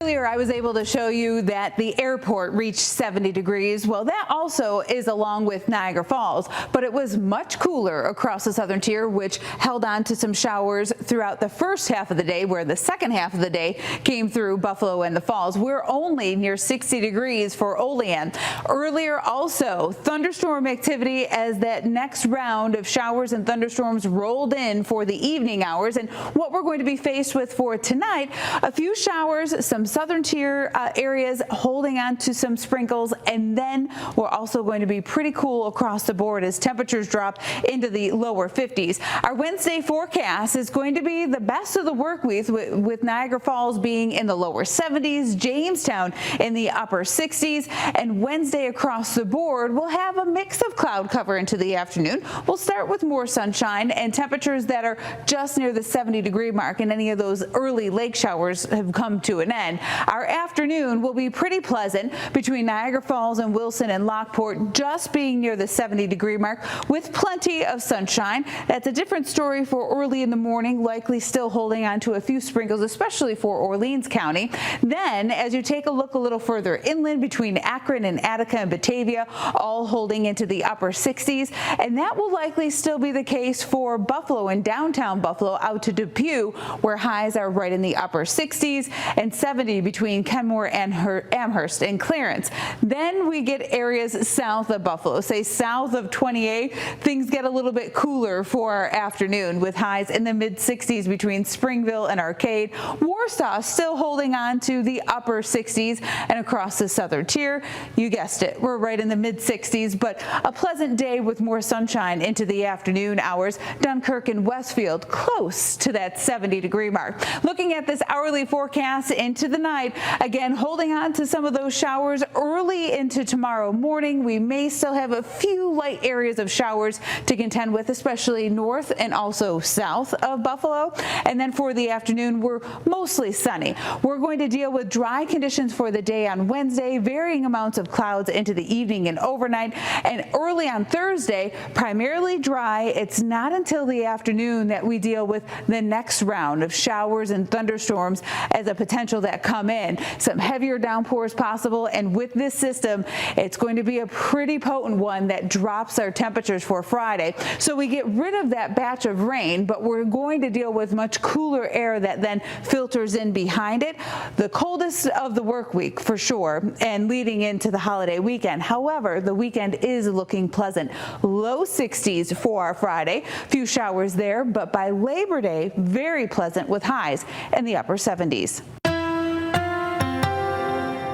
Earlier, I was able to show you that the airport reached 70 degrees. Well, that also is along with Niagara Falls, but it was much cooler across the southern tier, which held on to some showers throughout the first half of the day, where the second half of the day came through Buffalo and the Falls. We're only near 60 degrees for Olean. Earlier, also thunderstorm activity as that next round of showers and thunderstorms rolled in for the evening hours. And what we're going to be faced with for tonight, a few showers, some southern tier areas holding on to some sprinkles, and then we're also going to be pretty cool across the board as temperatures drop into the lower 50s. Our Wednesday forecast is going to be the best of the work week, with Niagara Falls being in the lower 70s, Jamestown in the upper 60s, and Wednesday across the board we'll have a mix of cloud cover into the afternoon. We'll start with more sunshine and temperatures that are just near the 70-degree mark, and any of those early lake showers have come to an end. Our afternoon will be pretty pleasant between Niagara Falls and Wilson and Lockport, just being near the 70-degree mark with plenty of sunshine. That's a different story for early in the morning, likely still holding on to a few sprinkles, especially for Orleans County. Then, as you take a look a little further inland between Akron and Attica and Batavia, all holding into the upper 60s, and that will likely still be the case for Buffalo and downtown Buffalo out to Depew, where highs are right in the upper 60s, and 70 between Kenmore and Amherst and Clarence. Then we get areas south of Buffalo, say south of 28. Things get a little bit cooler for our afternoon, with highs in the mid 60s between Springville and Arcade. Warsaw still holding on to the upper 60s, and across the southern tier, you guessed it, we're right in the mid 60s, but a pleasant day with more sunshine into the afternoon hours. Dunkirk and Westfield close to that 70-degree mark. Looking at this hourly forecast into the night, again holding on to some of those showers early into tomorrow morning. We may still have a few light areas of showers to contend with, especially north and also south of Buffalo. And then for the afternoon, we're mostly sunny. We're going to deal with dry conditions for the day on Wednesday, varying amounts of clouds into the evening and overnight, and early on Thursday, primarily dry. It's not until the afternoon that we deal with the next round of showers and thunderstorms as a potential that come in. Some heavier downpours possible, and with this system, it's going to be a pretty potent one that drops our temperatures for Friday. So we get rid of that batch of rain, but we're going to deal with much cooler air that then filters in behind it. The coldest of the work week for sure, and leading into the holiday weekend. However, the weekend is looking pleasant. Low 60s for our Friday. Few showers there, but by Labor Day, very pleasant with highs in the upper 70s.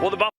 Well, the